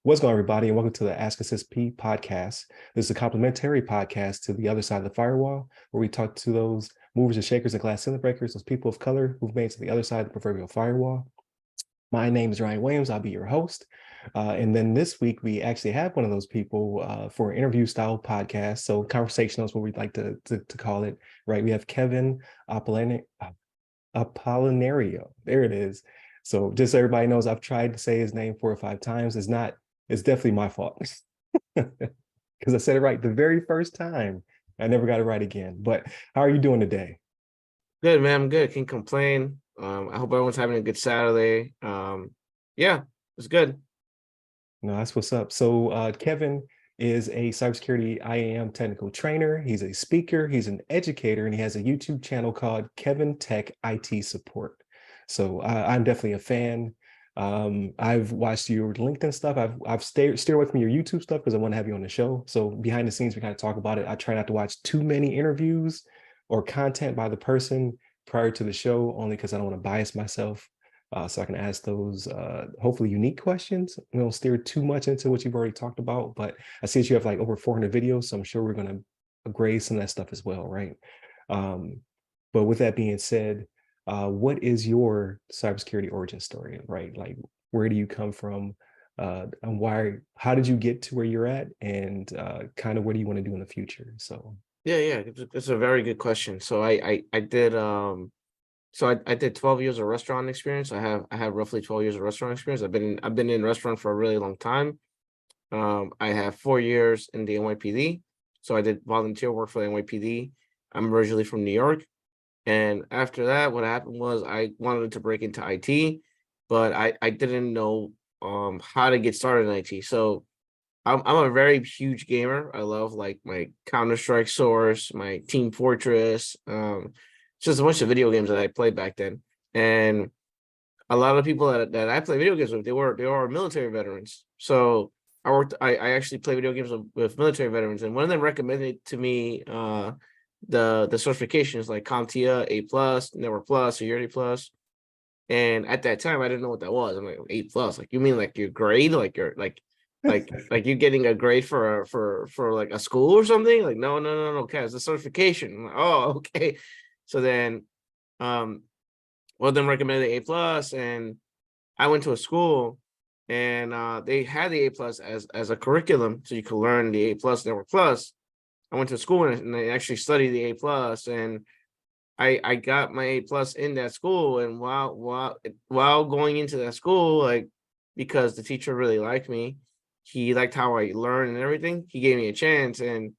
What's going on, everybody, and welcome to the Ask A CISSP podcast. This is a complimentary podcast to the other side of the firewall, where we talk to those movers and shakers and glass ceiling breakers, those people of color who've made it to the other side of the proverbial firewall. My name is Ryan Williams. I'll be your host. And then this week, we actually have one of those people for an interview style podcast. So conversational is what we'd like to call it, right? We have Kevin Apolinario. There it is. So just so everybody knows, I've tried to say his name 4 or 5 times. It's definitely my fault because I said it right the very first time. I never got it right again. But how are you doing today? Good, man. I'm good. Can't complain. I hope everyone's having a good Saturday. Yeah, it's good. No, that's what's up. So Kevin is a cybersecurity IAM technical trainer. He's a speaker. He's an educator, and he has a YouTube channel called Kevtech IT Support. So I'm definitely a fan. I've watched your LinkedIn stuff. I've steered away from your YouTube stuff because I want to have you on the show. So behind the scenes, we kind of talk about it. I try not to watch too many interviews or content by the person prior to the show, only because I don't want to bias myself. So I can ask those hopefully unique questions. We don't steer too much into what you've already talked about, but I see that you have like over 400 videos, so I'm sure we're going to grade some of that stuff as well, right? But with that being said, what is your cybersecurity origin story, right? Like, where do you come from, and how did you get to where you're at, and kind of what do you want to do in the future? So Yeah, it's a very good question. So I did I did 12 years of restaurant experience. I have roughly 12 years of restaurant experience. I've been in restaurant for a really long time. I have 4 years in the NYPD. So I did volunteer work for the NYPD. I'm originally from New York. And after that, what happened was I wanted to break into IT, but I didn't know how to get started in IT. So I'm a very huge gamer. I love like my Counter-Strike Source, my Team Fortress, just a bunch of video games that I played back then. And a lot of people that I play video games with, they were military veterans. So I actually play video games with military veterans, and one of them recommended to me the certifications like CompTIA A+, Network Plus, Security Plus. And at that time, I didn't know what that was. I'm like, A+, like you mean like your grade, like you're like you getting a grade for like a school or something? Like no, okay, it's a certification. I'm like, oh, okay. So then one of them recommended A+, and I went to a school, and they had the A+ as a curriculum, so you could learn the A+, Network Plus. I went to school and I actually studied the A+, and I got my A+ in that school. And while going into that school, like, because the teacher really liked me, he liked how I learned and everything, he gave me a chance, and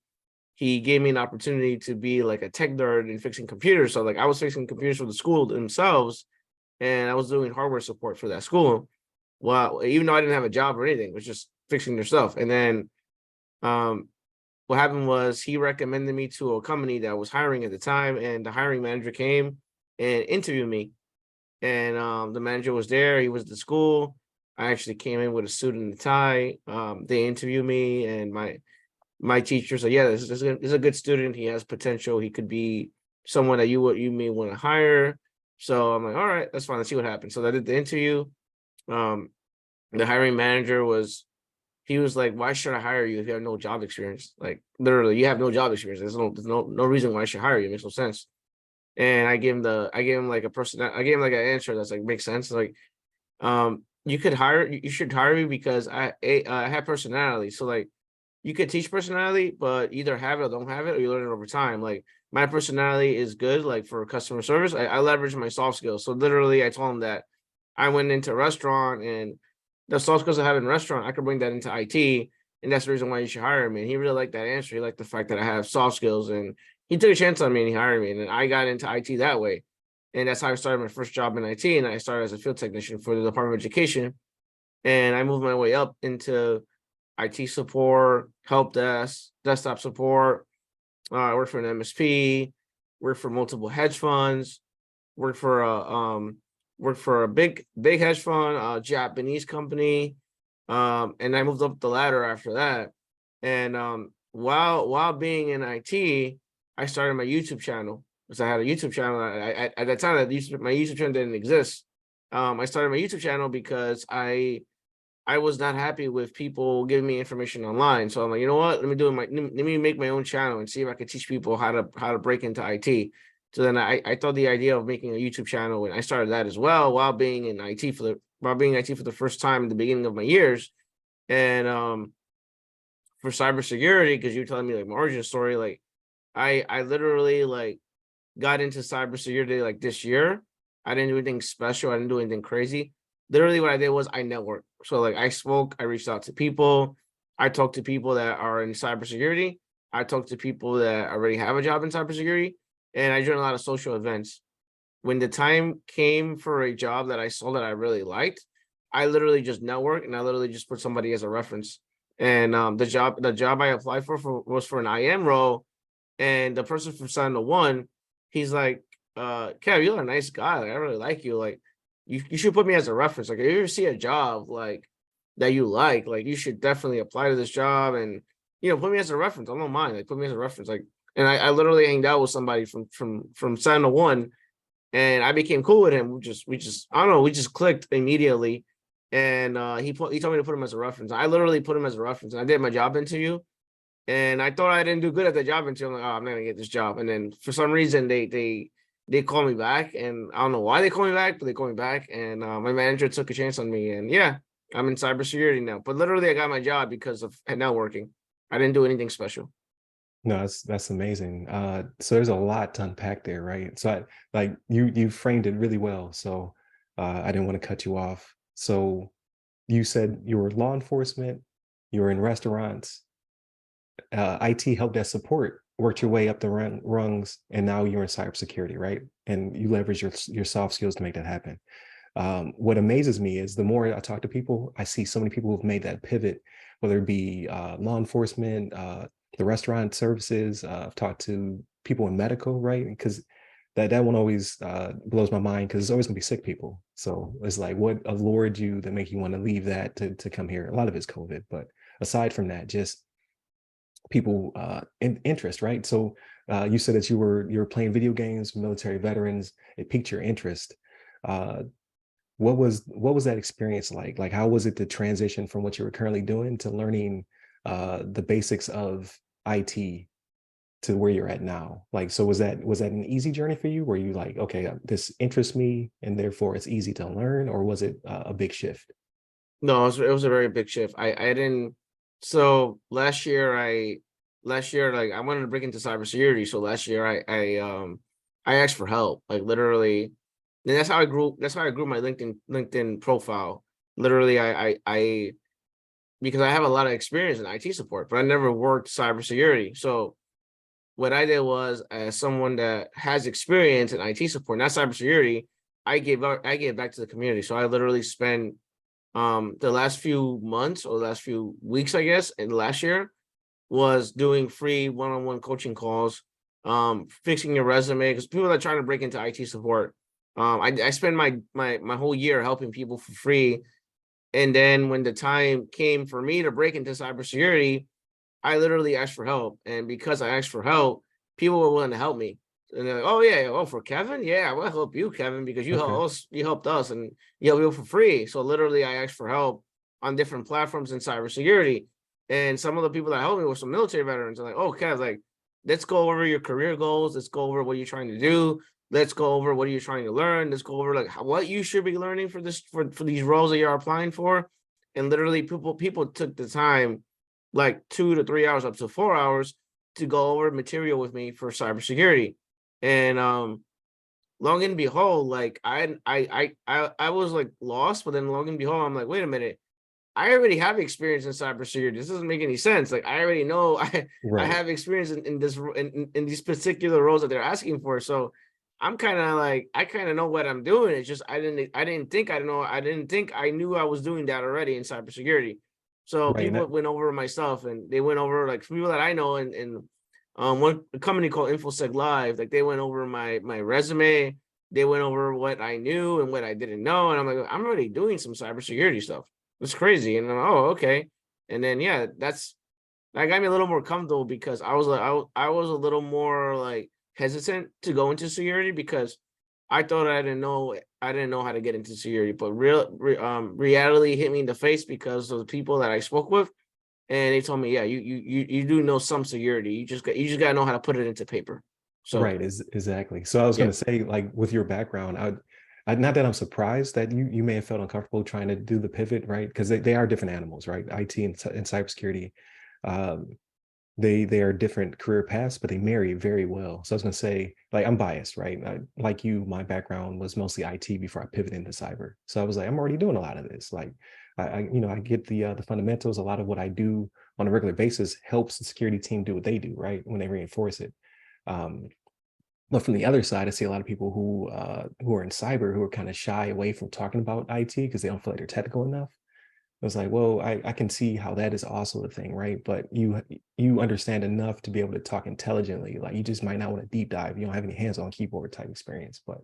he gave me an opportunity to be like a tech nerd in fixing computers. So like I was fixing computers for the school themselves, and I was doing hardware support for that school. Well, even though I didn't have a job or anything, it was just fixing their stuff. And then what happened was he recommended me to a company that was hiring at the time, and the hiring manager came and interviewed me. And the manager was there. He was at the school. I actually came in with a suit and a tie. They interviewed me, and my teacher said, "Yeah, this is a good student. He has potential. He could be someone that you may want to hire." So I'm like, "All right, that's fine. Let's see what happens." So I did the interview. The hiring manager was like, "Why should I hire you if you have no job experience? Like literally, you have no job experience. There's no reason why I should hire you. It makes no sense." And I gave him like I gave him like an answer that's like makes sense. Like, you should hire me because I have personality. So like, you could teach personality, but either have it or don't have it, or you learn it over time. Like my personality is good, like for customer service. I leverage my soft skills. So literally, I told him that I went into a restaurant, and the soft skills I have in restaurant, I could bring that into IT, and that's the reason why you should hire me. And he really liked that answer. He liked the fact that I have soft skills, and he took a chance on me and he hired me. And then I got into IT that way. And that's how I started my first job in IT. And I started as a field technician for the Department of Education. And I moved my way up into IT support, help desk, desktop support. I worked for an MSP, worked for multiple hedge funds, worked for a big hedge fund, a Japanese company, and I moved up the ladder after that. And while being in IT, I started my YouTube channel because I had a YouTube channel. At that time, my YouTube channel didn't exist. I started my YouTube channel because I I was not happy with people giving me information online. So I'm like, you know what? Let me make my own channel and see if I could teach people how to break into IT. So then I thought the idea of making a YouTube channel, and I started that as well while being in IT for the first time in the beginning of my years. And for cybersecurity, because you were telling me like my origin story, like I literally like got into cybersecurity like this year. I didn't do anything special. I didn't do anything crazy. Literally, what I did was I networked. So like I reached out to people. I talked to people that are in cybersecurity. I talked to people that already have a job in cybersecurity, and I joined a lot of social events. When the time came for a job that I saw that I really liked, I literally just networked and I literally just put somebody as a reference. And the job I applied for was for an IM role, and the person from Sign to One, he's like, Kev, you're a nice guy. Like, I really like you. Like, you should put me as a reference. Like, if you ever see a job like that you like you should definitely apply to this job and put me as a reference. I don't mind. Like, put me as a reference. Like, and I literally hanged out with somebody from Sign to One, and I became cool with him. We just I don't know, we just clicked immediately. And he told me to put him as a reference. I literally put him as a reference, and I did my job interview. And I thought I didn't do good at the job until I'm like, oh, I'm not gonna get this job. And then for some reason they call me back, and I don't know why they call me back, but they call me back. And my manager took a chance on me, and yeah, I'm in cybersecurity now. But literally, I got my job because of networking. I didn't do anything special. No, that's amazing. So there's a lot to unpack there, right? So like you framed it really well. So I didn't want to cut you off. So you said you were law enforcement, you were in restaurants, IT help desk support, worked your way up the rungs, and now you're in cybersecurity, right? And you leverage your soft skills to make that happen. What amazes me is the more I talk to people, I see so many people who've made that pivot, whether it be law enforcement, the restaurant services. I've talked to people in medical, right? Because that one always blows my mind because there's always gonna be sick people. So it's like, what allured you that make you want to leave that to come here? A lot of it's COVID, but aside from that, just people interest, right? So you said that you were playing video games, military veterans. It piqued your interest. Uh, what was that experience like? Like, how was it to transition from what you were currently doing to learning the basics of IT to where you're at now? Like, so was that an easy journey for you? Were you like, okay, this interests me, and therefore it's easy to learn, or was it a big shift? No, it was a very big shift. I didn't. So last year like I wanted to break into cybersecurity. So last year I asked for help. Like literally, and that's how I grew. That's how I grew my LinkedIn profile. Literally, I because I have a lot of experience in IT support, but I never worked cybersecurity. So what I did was, as someone that has experience in IT support, not cybersecurity, I gave back to the community. So I literally spent the last few months or the last few weeks, I guess, and last year was doing free one-on-one coaching calls, fixing your resume, because people that are trying to break into IT support. I spend my whole year helping people for free. And then when the time came for me to break into cybersecurity, I literally asked for help. And because I asked for help, people were willing to help me. And they're like, oh yeah, oh for Kevin? Yeah, we'll help you, Kevin, because Okay. you helped us and you helped people for free. So literally I asked for help on different platforms in cybersecurity. And some of the people that helped me were some military veterans. I'm like, oh Kev, like, let's go over your career goals, let's go over what you're trying to do, let's go over what are you trying to learn, let's go over like what you should be learning for this for these roles that you're applying for. And literally people took the time, like 2 to 3 hours, up to 4 hours, to go over material with me for cybersecurity. And long and behold, like I was like lost, but then long and behold, I'm like, wait a minute, I already have experience in cybersecurity. This doesn't make any sense. Like I already know I Right. have experience in these particular roles that they're asking for. So I'm kind of like, I kind of know what I'm doing. It's just I didn't think I knew I was doing that already in cybersecurity. So Right. And people that, went over my stuff, and they went over like people that I know in one a company called InfoSec Live. Like they went over my resume, they went over what I knew and what I didn't know, and I'm like, I'm already doing some cybersecurity stuff. It's crazy. And I'm like, oh, okay. And then yeah, that got me a little more comfortable, because I was like I was a little more like hesitant to go into security, because I thought I didn't know how to get into security, but reality hit me in the face because of the people that I spoke with, and they told me, yeah, you do know some security. You just gotta know how to put it into paper. So Right, is exactly. So I was going yeah, to say, like with your background, not that I'm surprised that you may have felt uncomfortable trying to do the pivot, right? Because they are different animals, right? IT and cybersecurity, um, they are different career paths, but they marry very well. So I was going to say, like I'm biased, right? Like you, my background was mostly IT before I pivoted into cyber. So I was like, I'm already doing a lot of this. Like I get the fundamentals. A lot of what I do on a regular basis helps the security team do what they do, right? When they reinforce it. Um, but from the other side, I see a lot of people who are in cyber who are kind of shy away from talking about IT because they don't feel like they're technical enough. I was like, well, I can see how that is also a thing, right? But you understand enough to be able to talk intelligently. Like you just might not want to deep dive. You don't have any hands-on keyboard type experience, but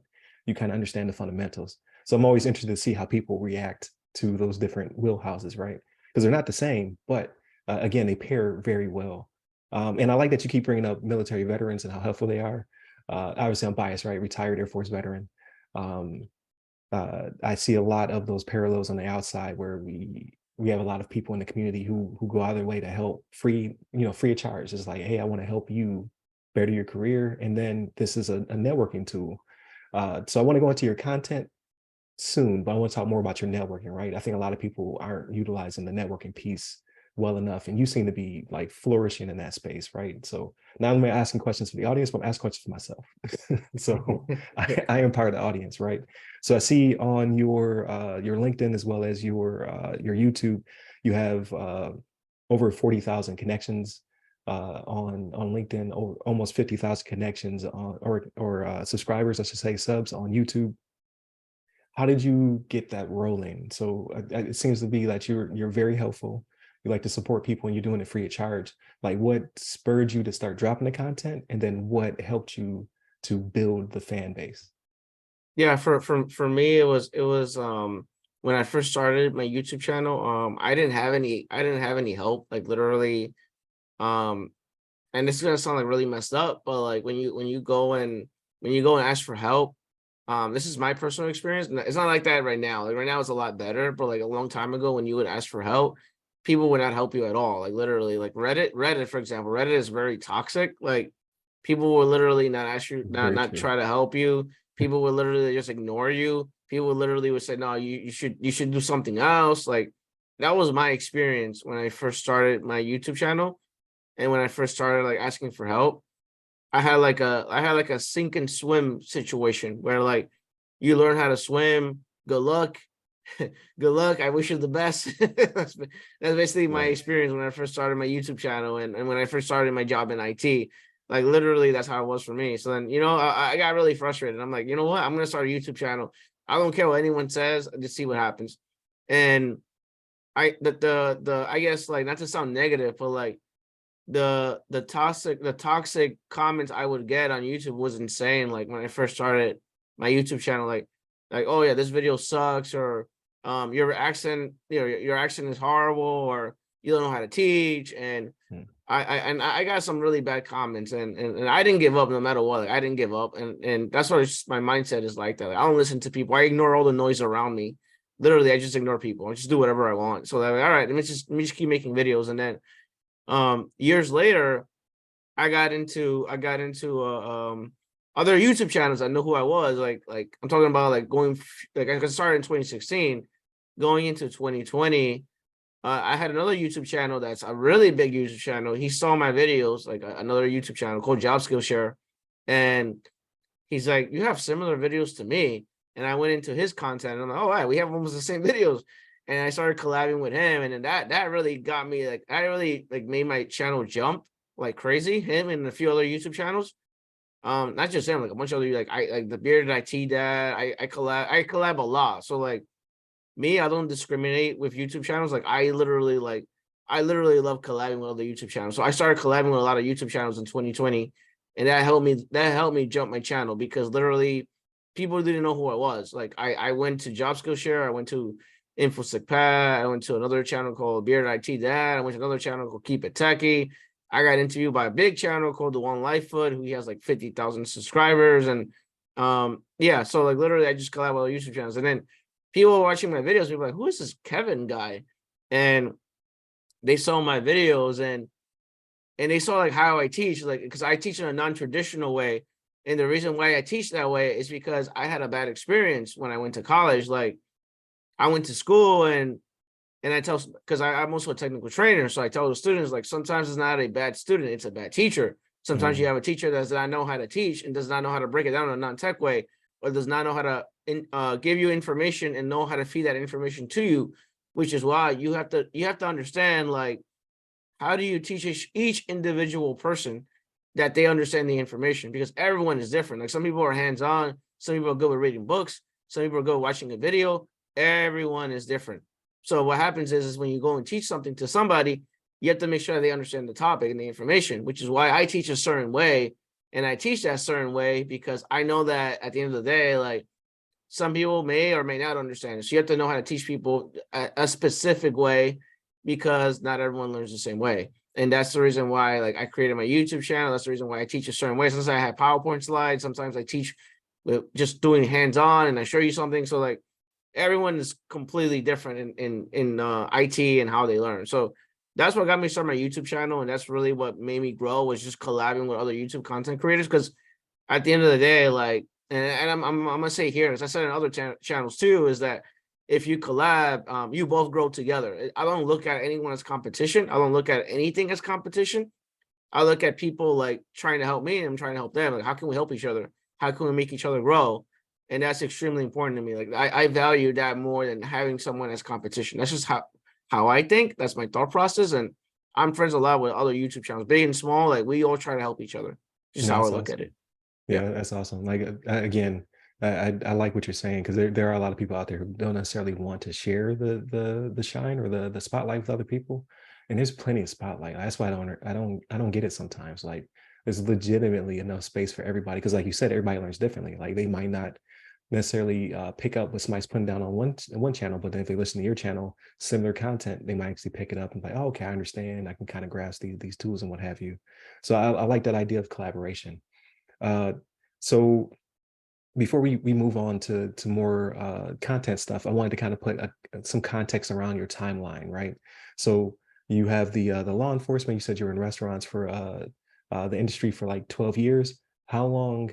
you kind of understand the fundamentals. So I'm always interested to see how people react to those different wheelhouses, right? Because they're not the same, but again, they pair very well. And I like that you keep bringing up military veterans and how helpful they are. Obviously, I'm biased, right? Retired Air Force veteran. Um, I see a lot of those parallels on the outside where we have a lot of people in the community who go out of their way to help free of charge. It's like, hey, I want to help you better your career, and then this is a networking tool. So I want to go into your content soon, but I want to talk more about your networking, right? I think a lot of people aren't utilizing the networking piece well enough, and you seem to be like flourishing in that space, right? So not only asking questions for the audience, but I'm asking questions for myself. So I am part of the audience, right? So I see on your LinkedIn as well as your YouTube, you have over 40,000 connections on LinkedIn, over almost 50,000 connections on or subscribers, I should say, subs on YouTube. How did you get that rolling? So it seems to be that you're very helpful. You like to support people and you're doing it free of charge. Like what spurred you to start dropping the content, and then what helped you to build the fan base? yeah. For me, it was when I first started my YouTube channel. I didn't have any help. Like literally, um, and this is gonna sound like really messed up, but like when you go and ask for help, this is my personal experience. It's not like that right now. Like right now, it's a lot better. But like a long time ago, when you would ask for help, people would not help you at all. Like literally, like Reddit, for example, Reddit is very toxic. Like people will literally not ask you, Very not true. try to help you. People will literally just ignore you. People would literally would say, no, you should do something else. Like that was my experience when I first started my YouTube channel, and when I first started like asking for help. I had like a sink and swim situation where like you learn how to swim. Good luck. Good luck. I wish you the best. That's basically my Right. experience when I first started my YouTube channel, and when I first started my job in IT. Like literally that's how it was for me. So then, I got really frustrated. I'm like, you know what? I'm gonna start a YouTube channel. I don't care what anyone says, just see what happens. And the I guess like not to sound negative, but like the toxic comments I would get on YouTube was insane. Like when I first started my YouTube channel, like oh yeah, this video sucks, or your accent, your accent is horrible, or you don't know how to teach. And Mm. I got some really bad comments, and I didn't give up no matter what. Like, I didn't give up, and that's what my mindset is like that. Like, I don't listen to people. I ignore all the noise around me. Literally, I just ignore people. I just do whatever I want. So that all right, let me just keep making videos, and then years later I got into other YouTube channels. I know who I was. Like I'm talking about like like I started in 2016, going into 2020. I had another YouTube channel that's a really big YouTube channel. He saw my videos, like another YouTube channel called Job Skillshare, and he's like, "You have similar videos to me." And I went into his content, and I'm like, "Oh, wow, we have almost the same videos." And I started collabing with him, and then that really got me like, I really like made my channel jump like crazy. Him and a few other YouTube channels. Not just him, like a bunch of other like I like the bearded IT dad. I collab a lot. So like me, I don't discriminate with YouTube channels. Like I literally love collabing with other YouTube channels. So I started collabing with a lot of YouTube channels in 2020, and that helped me jump my channel because literally people didn't know who I was. Like I went to Job Skillshare, I went to InfoSec Pat, I went to another channel called Beard IT Dad, I went to another channel called Keep It Techie. I got interviewed by a big channel called The One Life Foot, who has like 50,000 subscribers, and Yeah, so like literally I just collab with YouTube channels, and then people were watching my videos, people were like, who is this Kevin guy? And they saw my videos, and they saw like how I teach, like, because I teach in a non-traditional way. And the reason why I teach that way is because I had a bad experience when I went to college. Like, I went to school, and I tell, because I'm also a technical trainer, so I tell the students, like, sometimes it's not a bad student, it's a bad teacher. Sometimes you Mm, have a teacher that does not know how to teach and does not know how to break it down in a non-tech way, or does not know how to give you information and know how to feed that information to you, which is why you have to understand, like, how do you teach each individual person that they understand the information? Because everyone is different. Like, some people are hands-on, some people are good with reading books, some people are good with watching a video. Everyone is different. So what happens is when you go and teach something to somebody, you have to make sure they understand the topic and the information, which is why I teach a certain way. And I teach that certain way because I know that at the end of the day, like, some people may or may not understand it. So you have to know how to teach people a specific way, because not everyone learns the same way. And that's the reason why, like, I created my YouTube channel. That's the reason why I teach a certain way. Sometimes I have PowerPoint slides. Sometimes I teach with just doing hands-on, and I show you something. So like, everyone is completely different in IT and how they learn. So that's what got me started my YouTube channel, and that's really what made me grow, was just collabing with other YouTube content creators. Because at the end of the day, like, and I'm gonna say here, as I said in other channels too, is that if you collab, you both grow together. I don't look at anyone as competition. I don't look at anything as competition. I look at people like trying to help me, and I'm trying to help them. Like, how can we help each other? How can we make each other grow? And that's extremely important to me. Like, I value that more than having someone as competition. That's just how I think. That's my thought process. And I'm friends a lot with other YouTube channels, big and small. Like, we all try to help each other. Just no, how I that's look at awesome. it. Yeah. Yeah, that's awesome. Like again, I like what you're saying, because there are a lot of people out there who don't necessarily want to share the shine or the spotlight with other people, and there's plenty of spotlight. That's why I don't get it sometimes. Like, there's legitimately enough space for everybody, because like you said, everybody learns differently. Like, they might not necessarily pick up what somebody's putting down on one channel, but then if they listen to your channel, similar content, they might actually pick it up and be like, oh, okay, I understand. I can kind of grasp these tools and what have you. So I like that idea of collaboration. Uh, so before we move on to more content stuff, I wanted to kind of put some context around your timeline, right? So you have the law enforcement. You said you were in restaurants for the industry for like 12 years. How long,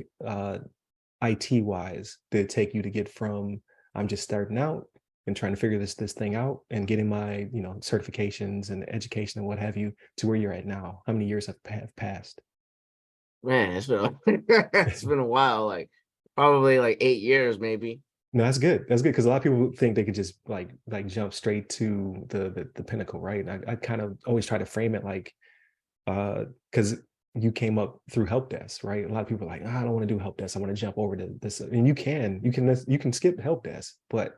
IT wise, did it take you to get from I'm just starting out and trying to figure this thing out and getting my certifications and education and what have you to where you're at now? How many years have passed? Man, it's been a while, like probably like 8 years, maybe. No, that's good. That's good, because a lot of people think they could just like jump straight to the pinnacle, right? And I kind of always try to frame it like, because you came up through help desk, right? A lot of people are like, "Ah, I don't want to do help desk. I want to jump over to this." And you can skip help desk, but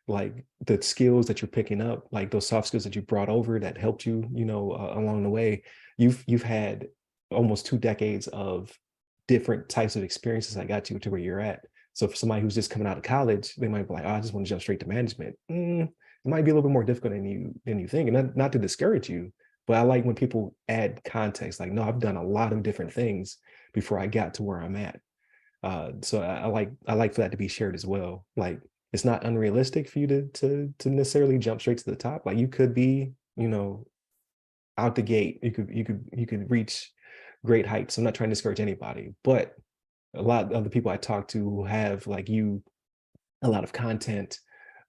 like the skills that you're picking up, like those soft skills that you brought over that helped you, along the way, you've had almost 2 decades of different types of experiences that got you to where you're at. So for somebody who's just coming out of college, they might be like, oh, I just want to jump straight to management. It might be a little bit more difficult than you think, and not to discourage you, but I like when people add context. Like, no, I've done a lot of different things before I got to where I'm at. So I like for that to be shared as well. Like, it's not unrealistic for you to necessarily jump straight to the top. Like, you could be, out the gate, you could reach great heights. I'm not trying to discourage anybody, but a lot of the people I talk to who have like you a lot of content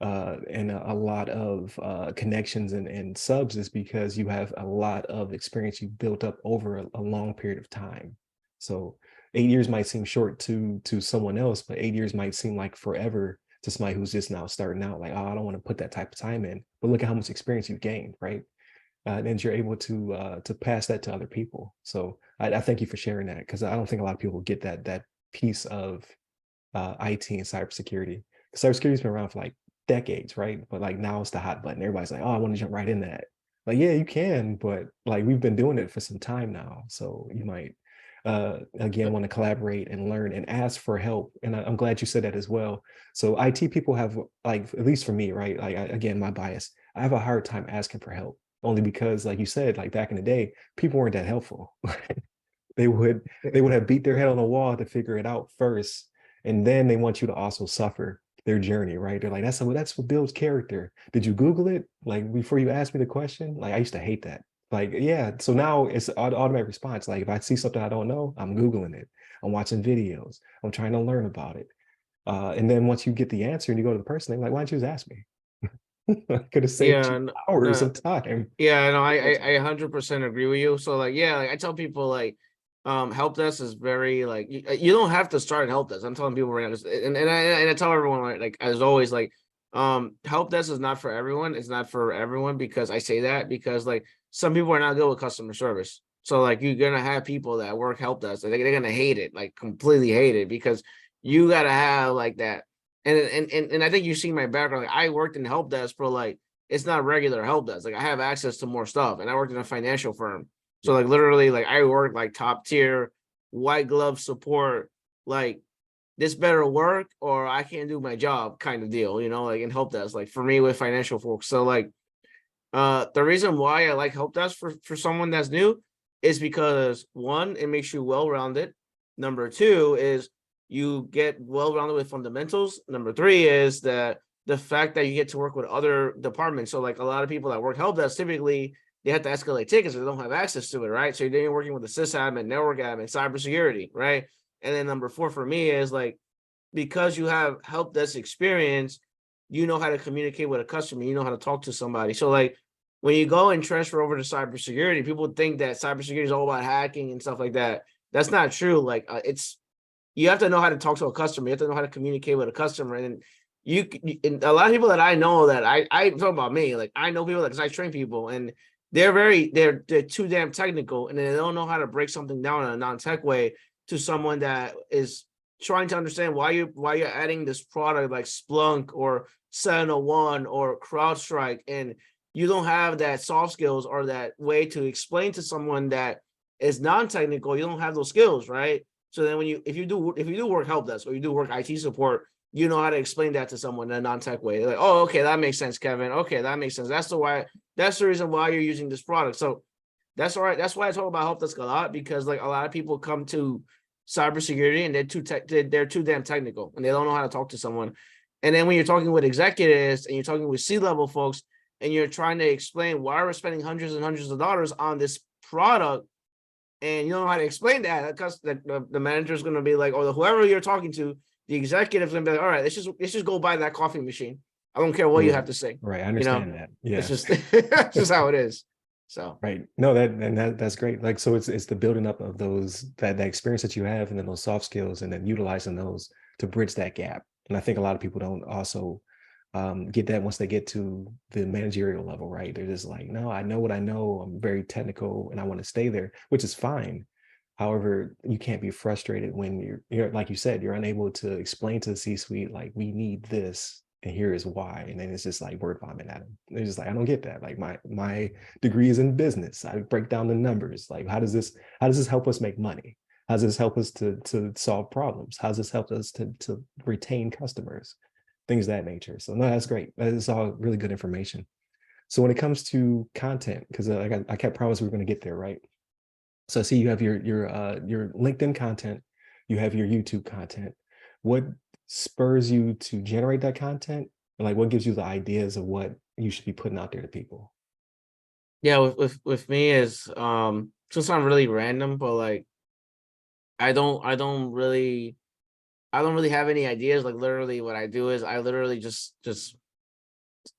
and a lot of connections and subs is because you have a lot of experience you built up over a long period of time. So 8 years might seem short to someone else, but 8 years might seem like forever to somebody who's just now starting out. Like, oh, I don't want to put that type of time in, but look at how much experience you've gained, right? And you're able to pass that to other people. So I thank you for sharing that, because I don't think a lot of people get that piece of IT and cybersecurity. Cybersecurity's been around for like decades, right? But like now it's the hot button. Everybody's like, oh, I want to jump right in that. Like, yeah, you can, but like we've been doing it for some time now. So you might again want to collaborate and learn and ask for help. And I'm glad you said that as well. So IT people have, like, at least for me, right? Like, again, my bias, I have a hard time asking for help, only because, like you said, like back in the day, people weren't that helpful. they would they would have beat their head on the wall to figure it out first, And then they want you to also suffer their journey, right? They're like, that's what builds character. Did you Google it? Like before you asked me the question? Like I used to hate that. Like, yeah. So now it's automatic response. Like if I see something I don't know, I'm Googling it. I'm watching videos. I'm trying to learn about it. And then once you get the answer and you go to the person, they're like, why don't you just ask me? I could have saved Yeah, you hours no, of time. yeah, no, I 100% agree with you. So like, yeah, like I tell people like, help desk is very like you don't have to start in help desk. I'm telling people right now, and I tell everyone like as always like, help desk is not for everyone. It's not for everyone because I say that because like some people are not good with customer service. So like you're gonna have people that work help desk, they're gonna hate it, like completely hate it because you gotta have like that. And I think you see my background. Like I worked in help desk for like it's not regular help desk. Like I have access to more stuff, and I worked in a financial firm. So like literally, like I work like top tier, white glove support. Like this better work, or I can't do my job, kind of deal. Like in help desk. Like for me with financial folks. So like, the reason why I like help desk for someone that's new is because one, it makes you well rounded. Number two is you get well rounded with fundamentals. Number three is that the fact that you get to work with other departments. So like a lot of people that work help desk typically they have to escalate tickets or they don't have access to it, right? So you're working with the sysadmin, network admin, cybersecurity, right? And then number four for me is like because you have help desk experience, you know how to communicate with a customer, you know how to talk to somebody. So like when you go and transfer over to cybersecurity, people think that cybersecurity is all about hacking and stuff like that. That's not true. Like it's you have to know how to talk to a customer. You have to know how to communicate with a customer. And and a lot of people that I know that I talk about me, like I know people because I train people and they're too damn technical and they don't know how to break something down in a non-tech way to someone that is trying to understand why you're adding this product like Splunk or 701 or CrowdStrike, and you don't have that soft skills or that way to explain to someone that is non-technical. You don't have those skills, right? So then if you do work help desk or you do work IT support, you know how to explain that to someone in a non-tech way. They're like, oh, okay, that makes sense, Kevin. Okay, that makes sense. That's the reason why you're using this product. So that's all right. That's why I talk about help desk a lot, because like a lot of people come to cybersecurity and they're too damn technical and they don't know how to talk to someone. And then when you're talking with executives and you're talking with C-level folks and you're trying to explain why we're spending hundreds and hundreds of dollars on this product, and you don't know how to explain that, because the manager's going to be like, or whoever you're talking to, the executive's going to be like, all right, let's just go buy that coffee machine. I don't care what you have Right. to say. Right. I You know, understand that. it's Yeah. just it's just how it is. So Right. No, that's great. Like, so it's the building up of those that experience that you have and then those soft skills and then utilizing those to bridge that gap. And I think a lot of people don't also get that once they get to the managerial level, right? They're just like, no, I know what I know. I'm very technical and I want to stay there, which is fine. However, you can't be frustrated when you're like you said, you're unable to explain to the C-suite, like, we need this and here is why. And then it's just like word vomit at them. They're just like, I don't get that. Like my degree is in business. I break down the numbers. Like, how does this help us make money? How does this help us to solve problems? How does this help us to retain customers? Things of that nature. So no, that's great. That is all really good information. So when it comes to content, because I kept promising we were going to get there, right? So I see you have your LinkedIn content, you have your YouTube content. What spurs you to generate that content? And like what gives you the ideas of what you should be putting out there to people? yeah, with me is just sound really random, but like I don't really have any ideas. Like literally what I do is I literally just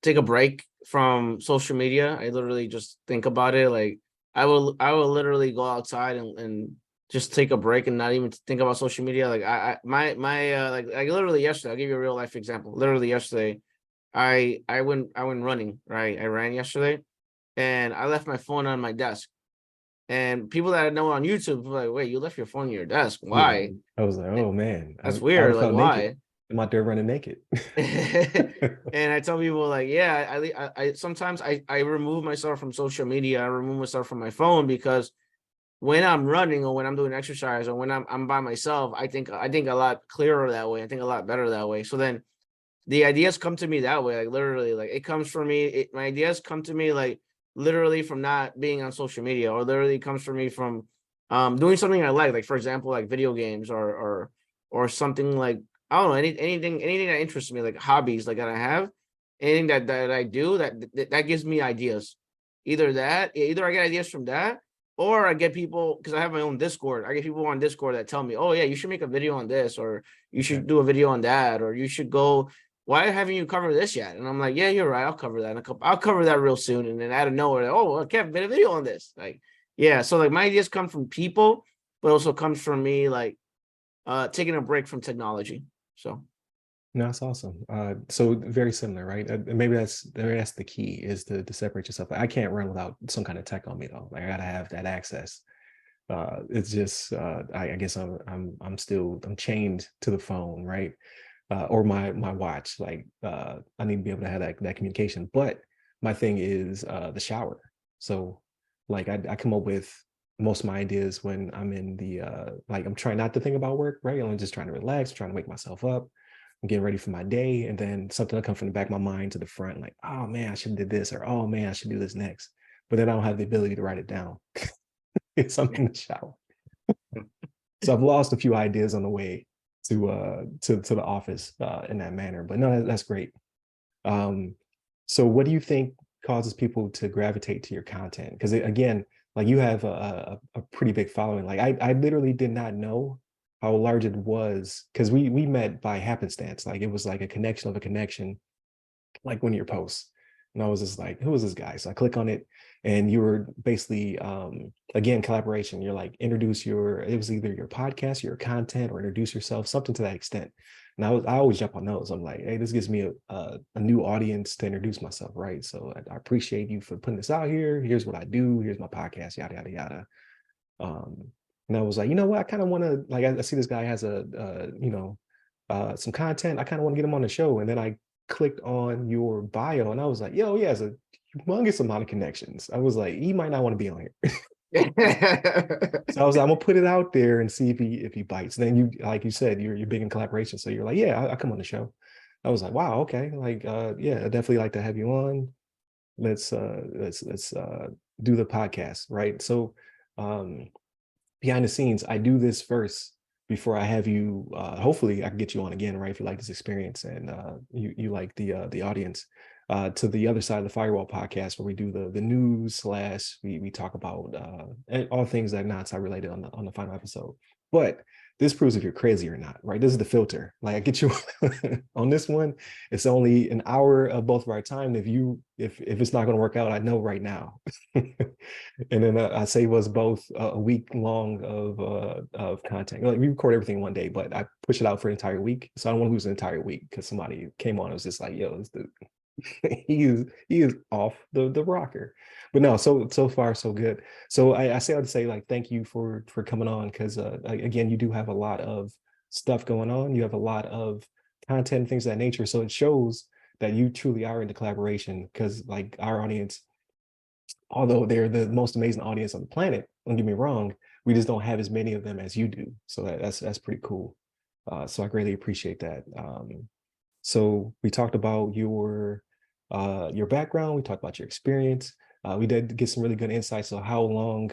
take a break from social media. I literally just think about it. Like I will literally go outside and just take a break and not even think about social media. Like my like literally yesterday, I'll give you a real life example. Literally yesterday, I went running, right? I ran yesterday and I left my phone on my desk. And people that I know on YouTube were like, wait, you left your phone on your desk. Yeah, Why? I was like, oh man, That's I would weird. have Like, felt naked. why? I'm out there running naked. And I tell people like, yeah, I sometimes I remove myself from social media. I remove myself from my phone because when I'm running or when I'm doing exercise or when I'm by myself, I think a lot clearer that way. I think a lot better that way. So then the ideas come to me that way. Like literally, like it comes from me. My ideas come to me like literally from not being on social media, or literally comes from me from doing something I like for example, like video games or something like I don't know, anything that interests me, like hobbies, like that I have, anything that I do that gives me ideas. Either I get ideas from that, or I get people, because I have my own Discord. I get people on Discord that tell me, "Oh yeah, you should make a video on this, or you Okay. should do a video on that, or you should go. Why haven't you covered this yet?" And I'm like, "Yeah, you're right. I'll cover that in a couple. I'll cover that real soon." And then out of nowhere, oh, well, Kev made a video on this. Like, yeah. So like my ideas come from people, but also comes from me like taking a break from technology. So No, that's awesome. So very similar, right? Maybe that's the key, is to separate yourself. I can't run without some kind of tech on me though. Like I gotta have that access. It's just I guess I'm chained to the phone, right? Or my watch. Like I need to be able to have that communication. But my thing is the shower. So like I come up with most of my ideas when I'm in the like I'm trying not to think about work, right? I'm just trying to relax, trying to wake myself up. I'm getting ready for my day, and then something will come from the back of my mind to the front, like, oh man, I should have did this, or oh man, I should do this next. But then I don't have the ability to write it down. It's something in the shower. So I've lost a few ideas on the way to the office in that manner. But no, that's great. Um, so what do you think causes people to gravitate to your content? Because again, like you have a pretty big following. Like I literally did not know how large it was, because we met by happenstance. Like it was like a connection of a connection, like one of your posts. And I was just like, who is this guy? So I click on it, and you were basically again, collaboration. You're like, introduce it was either your podcast, your content, or introduce yourself, something to that extent. And I always jump on those. I'm like, hey, this gives me a new audience to introduce myself, right? So I appreciate you for putting this out here. Here's what I do. Here's my podcast, yada yada yada. Um, and I was like, you know what? I kind of want to, like, I see this guy has some content. I kind of want to get him on the show. And then I clicked on your bio, and I was like, yo, he has a humongous amount of connections. I was like, he might not want to be on here. So I was like, I'm gonna put it out there and see if he bites. And then you, like you said, you're big in collaboration. So you're like, yeah, I'll come on the show. I was like, wow, okay. Like, yeah, I definitely like to have you on. Let's do the podcast, right? So um behind the scenes, I do this first before I have you. Hopefully, I can get you on again, right? If you like this experience, and you like the audience. To the other side of the firewall podcast, where we do the news slash we talk about all things that are not side related on the final episode. But this proves if you're crazy or not, right? This is the filter. Like I get you on this one. It's only an hour of both of our time. If it's not going to work out, I know right now. And then I save us both a week long of content. Like we record everything one day, but I push it out for an entire week. So I don't want to lose an entire week, because somebody came on and was just like, "Yo, this dude, he is off the rocker." But no, so far so good. So I say I would say, like, thank you for coming on, because again, you do have a lot of stuff going on. You have a lot of content, things of that nature. So it shows that you truly are into collaboration, because like our audience, although they're the most amazing audience on the planet, don't get me wrong, we just don't have as many of them as you do. So that's pretty cool. So I greatly appreciate that. So we talked about your background. We talked about your experience. We did get some really good insights on how long.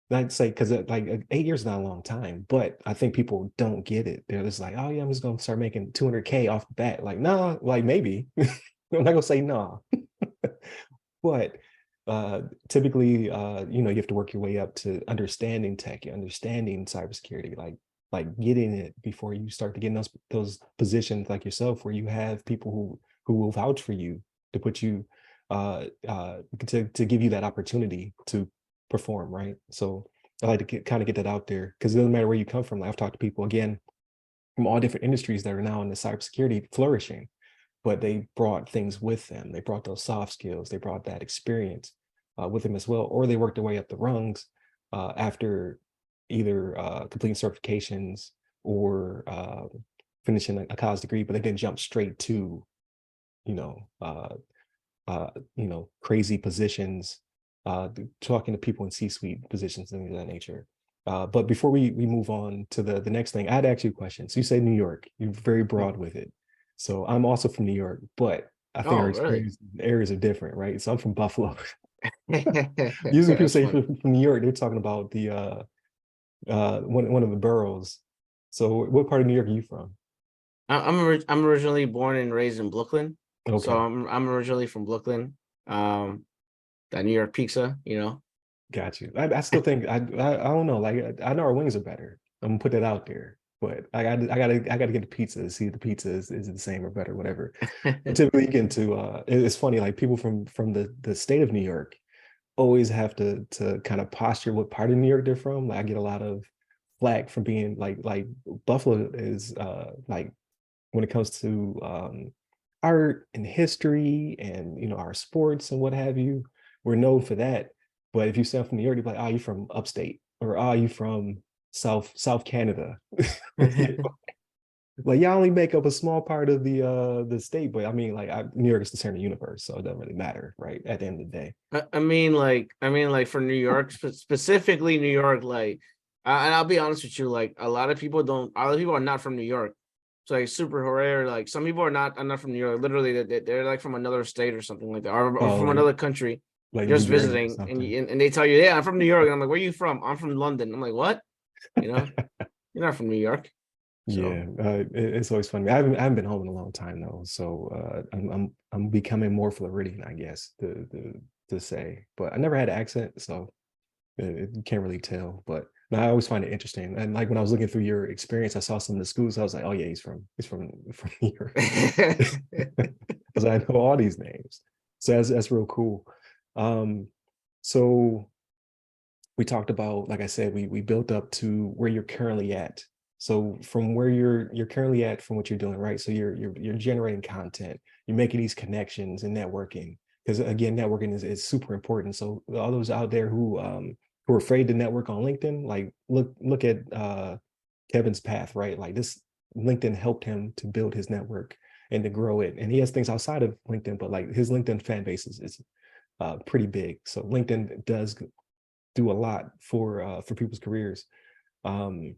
Not say, because like 8 years is not a long time, but I think people don't get it. They're just like, oh yeah, I'm just gonna start making 200K off the bat. Like, nah, like maybe. I'm not gonna say no. But typically, you have to work your way up to understanding tech, understanding cybersecurity, like getting it before you start to get in those positions like yourself, where you have people who will vouch for you, to put you to give you that opportunity to perform, right? So I like to kind of get that out there, because it doesn't matter where you come from. Like, I've talked to people again from all different industries that are now in the cybersecurity flourishing, but they brought things with them. They brought those soft skills. They brought that experience with them as well, or they worked their way up the rungs after either completing certifications or finishing a college degree, but they didn't jump straight to, you know, uh, crazy positions, talking to people in C-suite positions and things of that nature. But before we move on to the next thing, I had to ask you a question. So you say New York, you're very broad with it. So I'm also from New York, but I think our oh, really? experience areas are different, right? So I'm from Buffalo. Usually people That's say funny. from New York, they're talking about the one of the boroughs. So what part of New York are you from? I'm originally born and raised in Brooklyn, so Okay, I'm originally from Brooklyn. Um, that New York pizza, you know. got you. I still think I don't know. Like I know our wings are better. I'm gonna put that out there. But I gotta get the pizza to see if the pizza is the same or better, whatever. But typically you get into it's funny, like people from the state of New York always have to kind of posture what part of New York they're from. Like I get a lot of flack from being like Buffalo is like when it comes to art and history and our sports and what have you. We're known for that. But if you sound from New York, you're like, oh, you from upstate, or oh, you from South Canada. Like y'all only make up a small part of the state, but I mean, like New York is the center of the universe, so it doesn't really matter, right? At the end of the day. I mean, like for New York, specifically New York, like, and I'll be honest with you, like a lot of people don't, a lot of people are not from New York. It's like super rare. Like some people are not from New York. Literally, they're like from another state or something like that, or Oh, from another country, like New just Jersey or visiting, and, something. and they tell you, yeah, I'm from New York, and I'm like, where are you from? I'm from London. I'm like, what? You know, you're not from New York. So Yeah, it's always funny. I haven't been home in a long time though, so I'm becoming more Floridian, I guess, to say. But I never had an accent, so you can't really tell. But no, I always find it interesting. And like when I was looking through your experience, I saw some of the schools. I was like, oh yeah, he's from New York, because I know all these names. So that's real cool. Um, so we talked about, like I said, we built up to where you're currently at. So from where you're currently at, from what you're doing, right? So you're generating content, you're making these connections and networking. Because again, networking is super important. So all those out there who are afraid to network on LinkedIn, like look at Kevin's path, right? Like this LinkedIn helped him to build his network and to grow it. And he has things outside of LinkedIn, but like his LinkedIn fan base is pretty big. So LinkedIn does do a lot for people's careers. Um,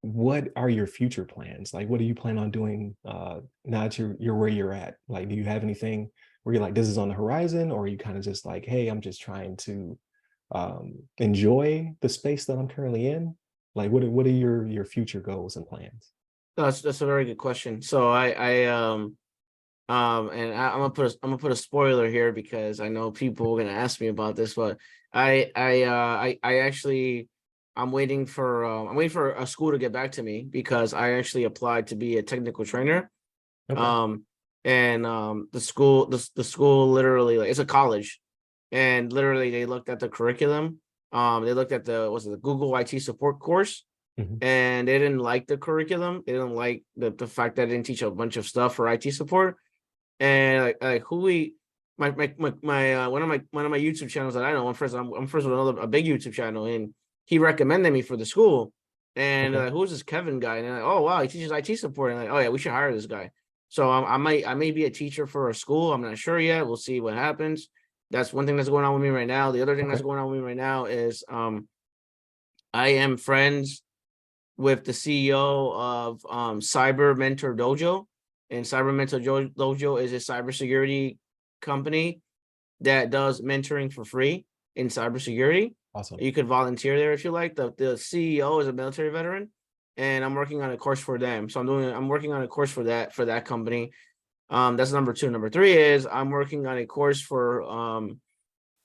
what are your future plans? Like, what do you plan on doing now that you're where you're at? Like, do you have anything where you're like, this is on the horizon, or are you kind of just like, hey, I'm just trying to enjoy the space that I'm currently in? Like, what are your future goals and plans? that's a very good question. So and I'm gonna put a spoiler here because I know people are gonna ask me about this, but I actually I'm waiting for a school to get back to me because I actually applied to be a technical trainer. Okay, Um, and the school literally, like, it's a college, and literally they looked at the curriculum. They looked at the Google IT support course, hmm, and they didn't like the curriculum. They didn't like the fact that I didn't teach a bunch of stuff for IT support. And like who we my one of my YouTube channels that I know, I'm first with a big YouTube channel, and he recommended me for the school. And okay, who's this Kevin guy? And they're like, oh wow, he teaches IT support. And like, oh yeah, we should hire this guy. So I may be a teacher for a school. I'm not sure yet. We'll see what happens. That's one thing that's going on with me right now. The other thing that's okay, going on with me right now is I am friends with the CEO of Cyber Mentor Dojo, and Cyber Mentor Dojo is a cybersecurity company that does mentoring for free in cybersecurity. awesome. You could volunteer there if you like. The CEO is a military veteran, and I'm working on a course for them. So I'm working on a course for that company. That's number two. Number three is I'm working on a course for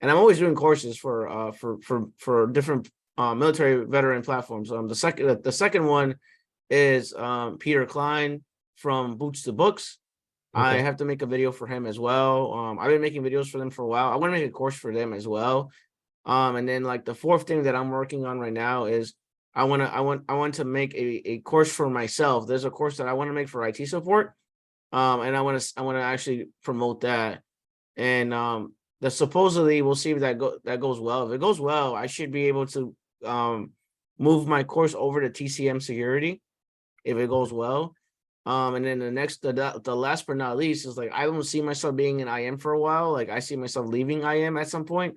and I'm always doing courses for different military veteran platforms. The second one is Peter Klein from Boots to Books. I Okay, have to make a video for him as well. I've been making videos for them for a while. I want to make a course for them as well. And then like the fourth thing that I'm working on right now is I want to make a course for myself. There's a course that I want to make for IT support. And I want to actually promote that. And that supposedly we'll see if that goes well. If it goes well, I should be able to move my course over to TCM security if it goes well. And then the last but not least is like I don't see myself being in IM for a while. Like I see myself leaving IM at some point,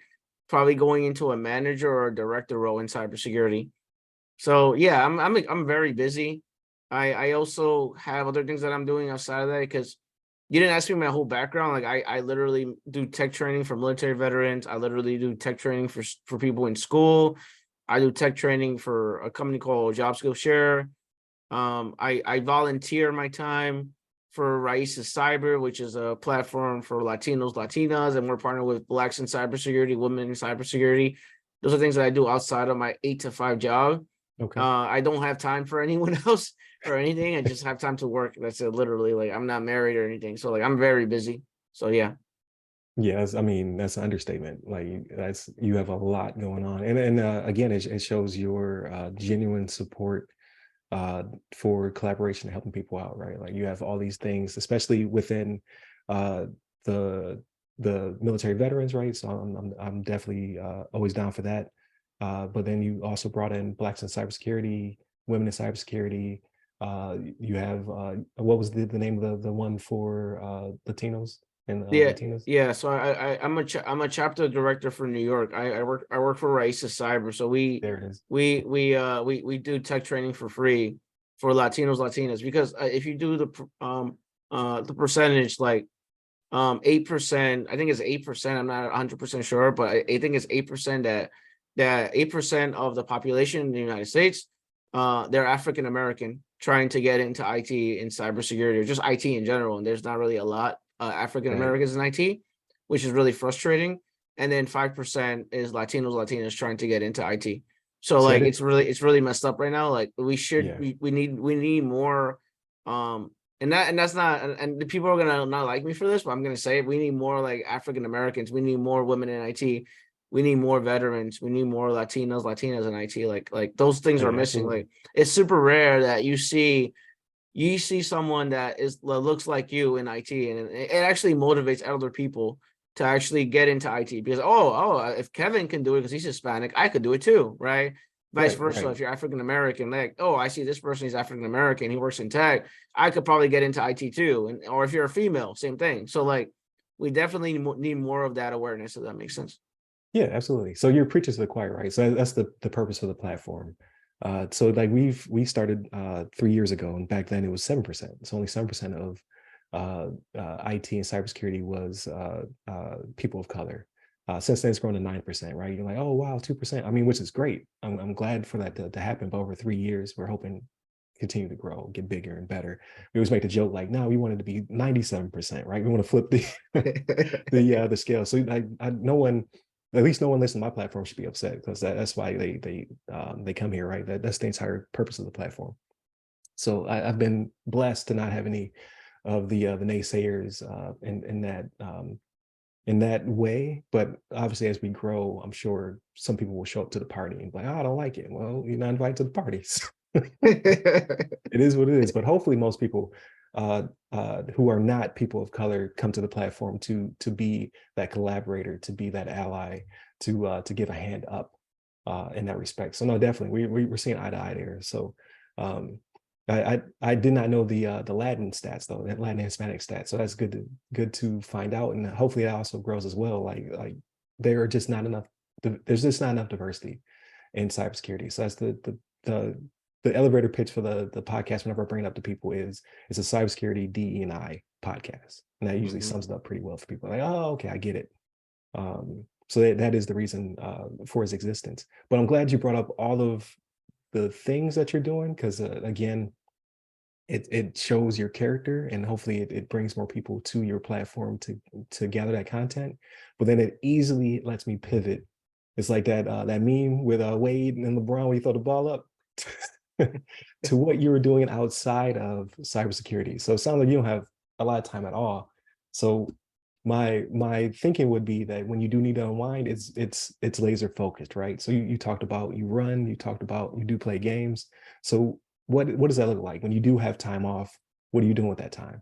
probably going into a manager or a director role in cybersecurity. So yeah, I'm very busy. I also have other things that I'm doing outside of that because you didn't ask me my whole background. Like I literally do tech training for military veterans. I literally do tech training for people in school. I do tech training for a company called Job Skill Share. I volunteer my time for Raíces Cyber, which is a platform for Latinos, Latinas, and we're partnered with Blacks in cybersecurity, women in cybersecurity. Those are things that I do outside of my 8 to 5 job. Okay. I don't have time for anyone else or anything. I just have time to work. That's it, literally. Like, I'm not married or anything, so like I'm very busy. So yeah. Yes, I mean that's an understatement. Like that's you have a lot going on, and again, it shows your genuine support uh, for collaboration and helping people out, right? Like you have all these things, especially within uh, the military veterans, right? So I'm definitely always down for that. But then you also brought in Blacks in cybersecurity, women in cybersecurity. You have what was the name of the one for Latinos and Yeah, Latinas? yeah. So I'm a chapter director for New York. I work for Raíces Cyber. So There it is. we do tech training for free for Latinos, Latinas, because if you do the percentage, like 8%, I think it's 8%. I'm not 100% sure, but I think it's 8% that 8% of the population in the United States, they're African American trying to get into IT and cybersecurity or just IT in general. And there's not really a lot African Right. Americans in IT, which is really frustrating. And then 5% is Latinos, Latinas trying to get into IT. So See, I like didn't. it's really messed up right now. Like Yeah. we need more and that's not and the people are gonna not like me for this, but I'm gonna say it. We need more like African Americans. We need more women in IT. We need more veterans. We need more Latinos, Latinas in IT. Like those things Oh, are yeah, missing. absolutely. Like it's super rare that you see someone that looks like you in IT, and it actually motivates other people to actually get into IT because if Kevin can do it because he's Hispanic, I could do it too, right? Vice Right. versa. Right. If you're African American, like, oh, I see this person is African American, he works in tech, I could probably get into IT too. And or if you're a female, same thing. So like, we definitely need more of that awareness. If that makes sense. Yeah, absolutely. So you're preaching to the choir, right? So that's the purpose of the platform. So like we started 3 years ago, and back then it was 7%. It's only 7% of IT and cybersecurity was people of color. Since then, it's grown to 9%, right? You're like, oh wow, 2%. I mean, which is great. I'm glad for that to happen. But over 3 years, we're hoping continue to grow, get bigger and better. We always make the joke like, no, we want it to be 97%, right? We want to flip the the scale. So no one, at least no one listening to my platform should be upset because that's why they come here, right? That's the entire purpose of the platform. So I've been blessed to not have any of the naysayers in that way. But obviously, as we grow, I'm sure some people will show up to the party and be like, oh, I don't like it. Well, you're not invited to the parties. It is what it is. But hopefully, most people who are not people of color come to the platform to be that collaborator, to be that ally, to give a hand up in that respect. So no, definitely, we're seeing eye to eye there. So um, I did not know the Latin stats though, that Latin Hispanic stats. So that's good to find out, and hopefully that also grows as well. Like there are just not enough. There's just not enough diversity in cybersecurity. So that's the elevator pitch for the podcast whenever I bring it up to people is it's a cybersecurity DE&I podcast. And that usually Mhm. sums it up pretty well for people. Like, oh, okay, I get it. So that is the reason for its existence. But I'm glad you brought up all of the things that you're doing because again, it shows your character and hopefully it brings more people to your platform to gather that content. But then it easily lets me pivot. It's like that meme with Wade and LeBron when you throw the ball up to what you were doing outside of cybersecurity. So it sounds like you don't have a lot of time at all. So my thinking would be that when you do need to unwind, it's laser focused, right? So you talked about you run, you talked about you do play games. So what does that look like when you do have time off? What are you doing with that time?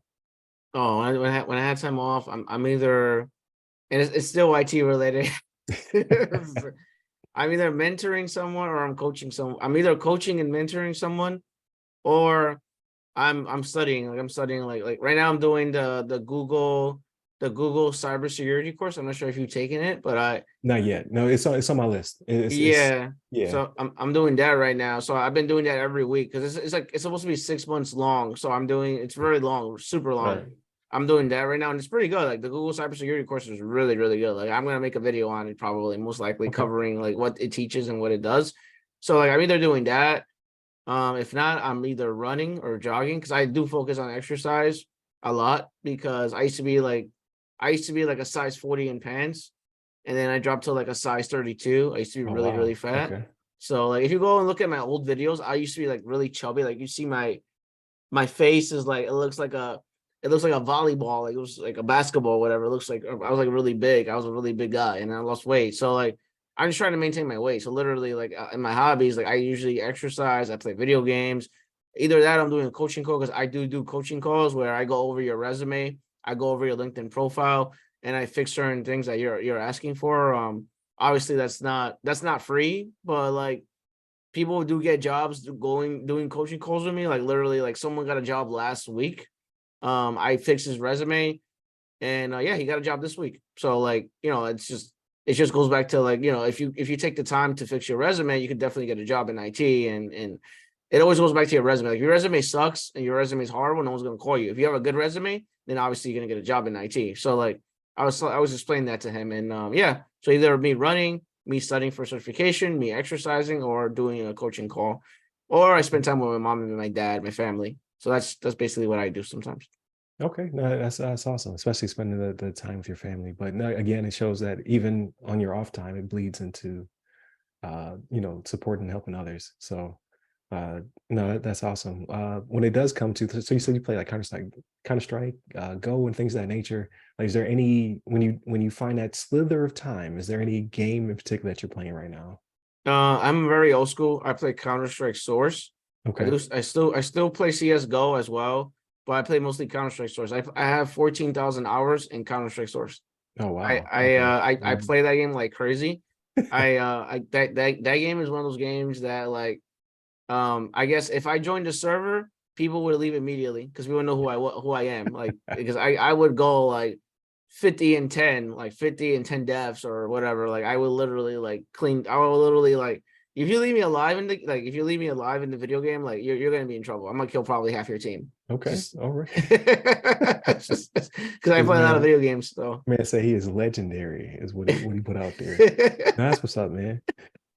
Oh, when I had time off, I'm either and it's still IT related. I'm either mentoring someone or I'm coaching someone. I'm either coaching and mentoring someone or I'm studying. Like I'm studying like right now I'm doing the Google cybersecurity course. I'm not sure if you've taken it, but Not yet. No, it's on my list. It's yeah. yeah. So I'm doing that right now. So I've been doing that every week because it's like it's supposed to be 6 months long. So I'm doing it's very long, super long. Right. I'm doing that right now, and it's pretty good. Like the Google cybersecurity course is really, really good. Like I'm gonna make a video on it probably, most likely Okay. covering like what it teaches and what it does. So like I'm either doing that If not, I'm either running or jogging because I do focus on exercise a lot because I used to be like a size 40 in pants, and then I dropped to like a size 32. I used to be Oh, really, really wow. fat. Okay. So like if you go and look at my old videos, I used to be like really chubby. Like you see my face is like it looks like a volleyball, like it was like a basketball, whatever. It looks like I was like really big. I was a really big guy, and I lost weight. So like I'm just trying to maintain my weight. So literally, like in my hobbies, like I usually exercise, I play video games. Either that, I'm doing a coaching call because I do coaching calls where I go over your resume, I go over your LinkedIn profile, and I fix certain things that you're asking for. Obviously that's not free, but like people do get jobs doing coaching calls with me. Like literally, like someone got a job last week. I fixed his resume, and yeah, he got a job this week. So like it just goes back to like if you take the time to fix your resume, you could definitely get a job in IT, and it always goes back to your resume. Like if your resume sucks and your resume is horrible, no one's gonna call you. If you have a good resume, then obviously you're gonna get a job in IT. So like I was explaining that to him, and yeah, so either me running, me studying for certification, me exercising, or doing a coaching call, or I spend time with my mom and my dad, my family. So that's basically what I do sometimes. Okay, no, that's awesome, especially spending the time with your family. But no, again, it shows that even on your off time, it bleeds into supporting and helping others. So no, that's awesome. When it does come to, so you said you play like Counter Strike, Go, and things of that nature. Like, is there any when you find that slither of time, is there any game in particular that you're playing right now? I'm very old school. I play Counter Strike Source. Okay. I still play CS:GO as well, but I play mostly Counter Strike Source. I have 14,000 hours in Counter Strike Source. Oh, wow. Okay. I Mhm. play that game like crazy. I that game is one of those games that like I guess if I joined a server, people would leave immediately because we would know who I am. Like because I would go like 50 and 10, like 50 and 10 deaths or whatever. Like I would literally like clean. I will literally like if you leave me alive in the like if you leave me alive in the video game, like you're gonna be in trouble. I'm gonna kill probably half your team. Okay. Just All right. just because I This play a lot of video games. So man say he is legendary, is what he put out there. That's what's up, man.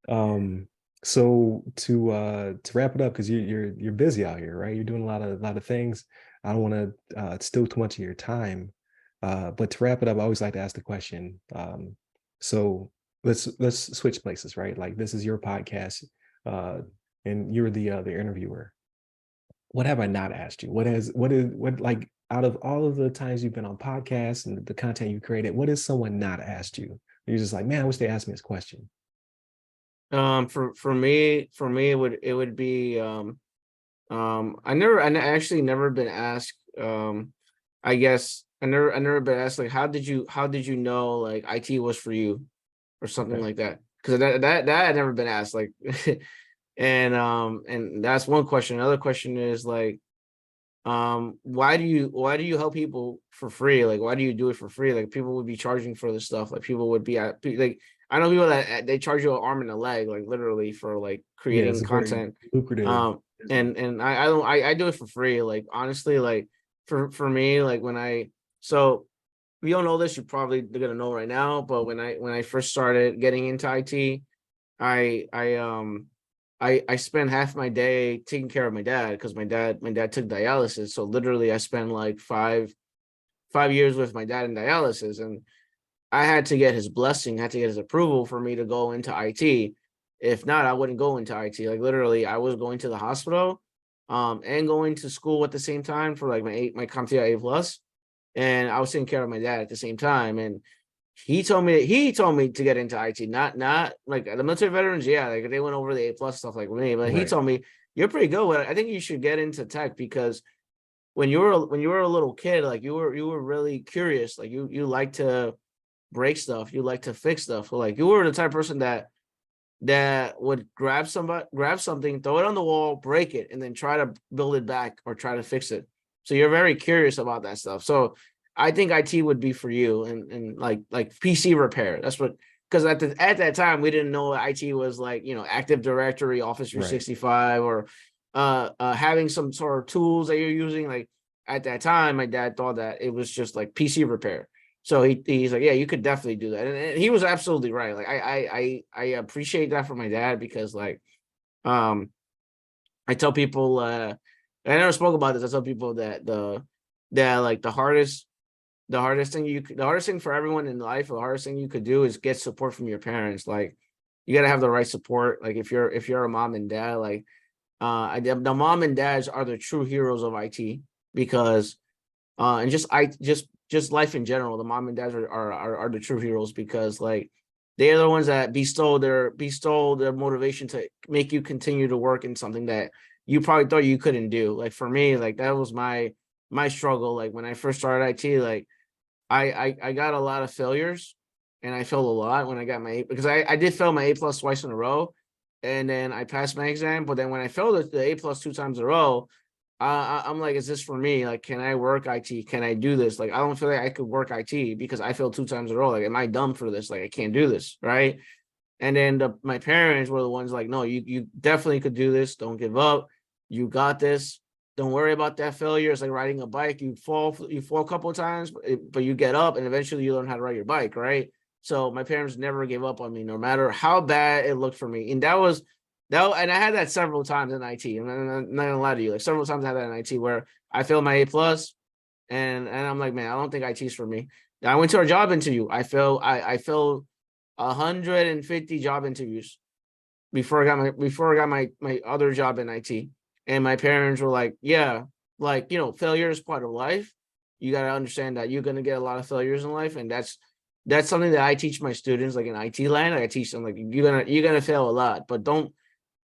Um, so to wrap it up, because you're busy out here, right? You're doing a lot of things. I don't want to steal too much of your time. But to wrap it up, I always like to ask the question. So let's switch places, right? Like this is your podcast, uh, and you're the interviewer. What have I not asked you? What like out of all of the times you've been on podcasts and the content you created, what has someone not asked you? You're just like, man, I wish they asked me this question. for me it would be I actually never been asked I guess I never been asked like how did you know like IT was for you or something Okay. like that because that had never been asked like and that's one question. Another question is like why do you help people for free? Like why do you do it for free? Like people would be charging for this stuff. Like people would be like I know people that they charge you an arm and a leg, like literally for like Yeah, it's creating a very content. lucrative Um business. and I don't I do it for free. Like honestly, like for me, like when I so we don't know this, you're probably gonna know right now, but when I first started getting into IT, I spend half my day taking care of my dad because my dad took dialysis. So literally I spent like 5 years with my dad in dialysis, and I had to get his blessing, had to get his approval for me to go into IT. If not, I wouldn't go into IT. Like literally, I was going to the hospital, and going to school at the same time for like my CompTIA A plus, and I was taking care of my dad at the same time. And he told me to get into IT, not like the military veterans. Yeah, like they went over the A plus stuff like with me, but he Right. told me you're pretty good with it. I think you should get into tech because when you were a little kid, like you were really curious. Like you like to break stuff, you like to fix stuff. So like you were the type of person that would grab something, throw it on the wall, break it, and then try to build it back or try to fix it. So you're very curious about that stuff. So I think IT would be for you, and like PC repair. That's what because at that time we didn't know IT was like Active Directory, Office Right. 365, or having some sort of tools that you're using. Like at that time, my dad thought that it was just like PC repair. So he's like, yeah, you could definitely do that, and he was absolutely right. Like I appreciate that for my dad because like um I tell people, I never spoke about this. I tell people that like the hardest thing for everyone in life, the hardest thing you could do is get support from your parents. Like you got to have the right support. Like if you're a mom and dad, like the mom and dads are the true heroes of IT, because and just life in general, the mom and dads are the true heroes, because like they are the ones that bestow their motivation to make you continue to work in something that you probably thought you couldn't do. Like for me, like that was my struggle. Like when I first started IT, like I got a lot of failures, and I failed a lot when I got my because I did fail my A+ twice in a row, and then I passed my exam. But then when I failed the A+ 2 times in a row, I'm like, is this for me? Like, can I work IT? Can I do this? Like, I don't feel like I could work IT because I failed 2 times in a row. Like, am I dumb for this? Like, I can't do this, right? And then my parents were the ones like, no, you definitely could do this. Don't give up. You got this. Don't worry about that failure. It's like riding a bike. You fall a couple of times, but you get up and eventually you learn how to ride your bike, right? So my parents never gave up on me, no matter how bad it looked for me. And and I had that several times in IT. I'm not gonna lie to you. Like several times I had that in IT where I failed my A+, and I'm like, man, I don't think IT is for me. I went to a job interview. I failed 150 job interviews before I got my other job in IT. And my parents were like, yeah, like, failure is part of life. You got to understand that you're going to get a lot of failures in life. And that's something that I teach my students, like in IT land. I teach them like, you're going to fail a lot, but don't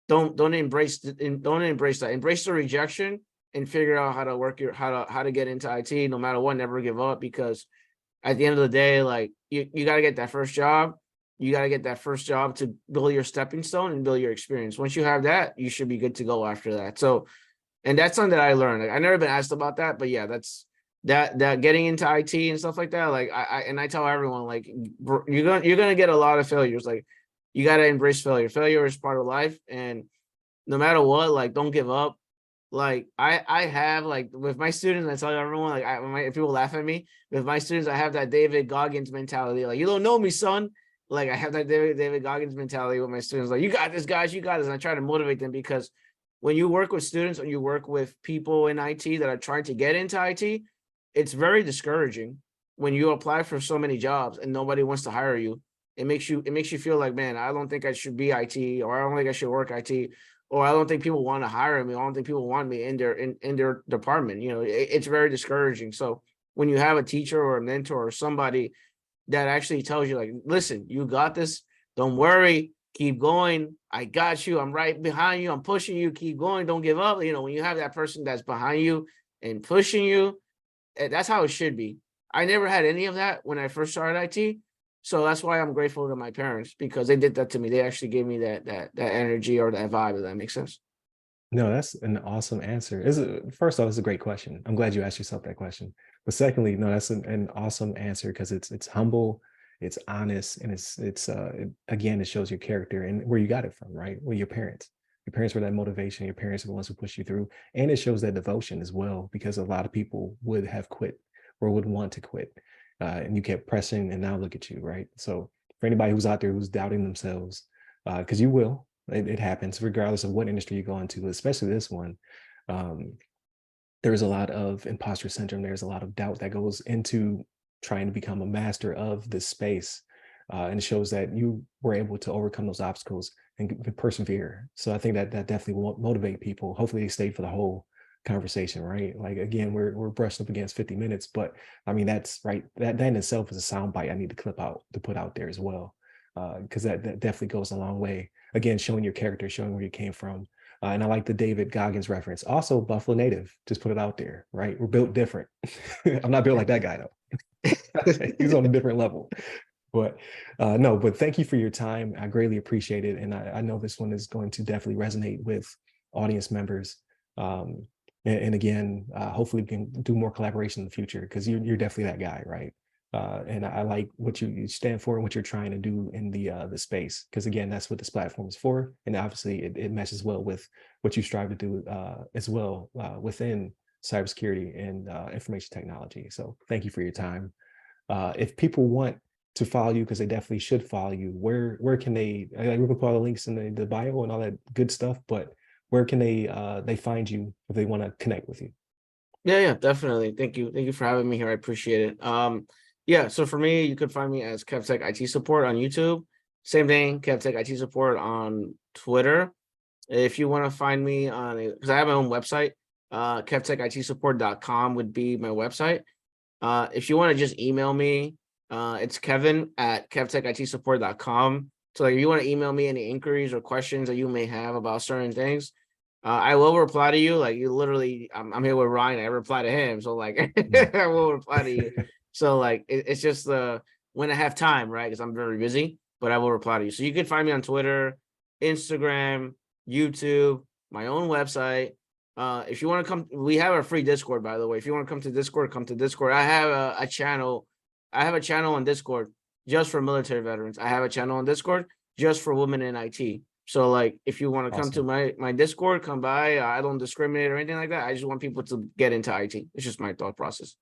embrace that. Embrace the rejection and figure out how to work how to get into IT no matter what. Never give up, because at the end of the day, like you got to get that first job. You got to get that first job to build your stepping stone and build your experience. Once you have that, you should be good to go after that. So, and that's something that I learned. Like, I never been asked about that, but yeah, that's that getting into IT and stuff like that. Like I tell everyone, like you're gonna get a lot of failures. Like you got to embrace failure. Failure is part of life, and no matter what, like don't give up. Like I have, like with my students, I tell everyone, like if people laugh at me, with my students, I have that David Goggins mentality. Like, you don't know me, son. Like I have that David Goggins mentality with my students. Like, you got this, guys, you got this. And I try to motivate them, because when you work with students and you work with people in IT that are trying to get into IT, it's very discouraging when you apply for so many jobs and nobody wants to hire you. It makes you feel like, man, I don't think I should be IT, or I don't think I should work IT, or I don't think people want to hire me. I don't think people want me in their department. It's very discouraging. So when you have a teacher or a mentor or somebody that actually tells you, like, listen, you got this. Don't worry. Keep going. I got you. I'm right behind you. I'm pushing you. Keep going. Don't give up. When you have that person that's behind you and pushing you, that's how it should be. I never had any of that when I first started IT. So that's why I'm grateful to my parents, because they did that to me. They actually gave me that energy or that vibe, if that makes sense. No, that's an awesome answer. First off, it's a great question. I'm glad you asked yourself that question. But secondly, no, that's an awesome answer, because it's humble, it's honest, and again, it shows your character and where you got it from, right? Well, your parents. Your parents were that motivation. Your parents are the ones who push you through, and it shows that devotion as well, because a lot of people would have quit or would want to quit, and you kept pressing, and now look at you, right? So for anybody who's out there who's doubting themselves, because you will, it happens regardless of what industry you go into, especially this one. Um, there's a lot of imposter syndrome. There's a lot of doubt that goes into trying to become a master of this space. And it shows that you were able to overcome those obstacles and persevere. So I think that definitely will motivate people. Hopefully they stay for the whole conversation, right? Like, again, we're brushing up against 50 minutes, but I mean, that's right. That in itself is a soundbite I need to clip out to put out there as well. Because that definitely goes a long way. Again, showing your character, showing where you came from. And I like the David Goggins reference. Also, Buffalo native, just put it out there, right? We're built different. I'm not built like that guy, though. He's on a different level. But no, but thank you for your time. I greatly appreciate it. And I know this one is going to definitely resonate with audience members. And again, hopefully we can do more collaboration in the future, because you're definitely that guy, right? And I like what you stand for and what you're trying to do in the space, because again, that's what this platform is for, and obviously it meshes well with what you strive to do as well within cybersecurity and information technology. So thank you for your time. If people want to follow you, because they definitely should follow you, where can they? We can put all the links in the bio and all that good stuff, but where can they find you if they want to connect with you? Yeah, definitely. Thank you for having me here. I appreciate it. Yeah, so for me, you could find me as Kevtech IT Support on YouTube. Same thing, Kevtech IT Support on Twitter. If you want to find me on, because I have my own website, kevtechitsupport.com would be my website. If you want to just email me, it's kevin@kevtechitsupport.com. So like if you want to email me any inquiries or questions that you may have about certain things, I will reply to you. Like you literally, I'm here with Ryan. I reply to him. So like I will reply to you. So like it's just when I have time, right? Because I'm very busy, but I will reply to you. So you can find me on Twitter, Instagram, YouTube, my own website. If you want to come, we have a free Discord, by the way. If you want to come to Discord, come to Discord. I have a channel. I have a channel on Discord just for military veterans. I have a channel on Discord just for women in IT. So like, if you want to come to Awesome. my Discord, come by. I don't discriminate or anything like that. I just want people to get into IT. It's just my thought process.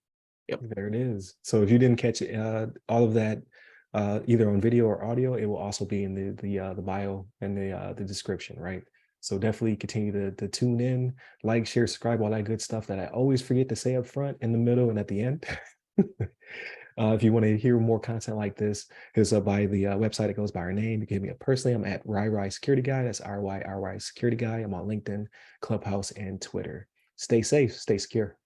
Yep. There it is. So if you didn't catch all of that, either on video or audio, it will also be in the bio and the description, right? So definitely continue to tune in, like, share, subscribe, all that good stuff that I always forget to say up front, in the middle, and at the end. If you want to hear more content like this, is by the website. It goes by our name. You can hit me up personally. I'm at RyRy Security Guy. That's RYRY Security Guy. I'm on LinkedIn, Clubhouse, and Twitter. Stay safe, stay secure.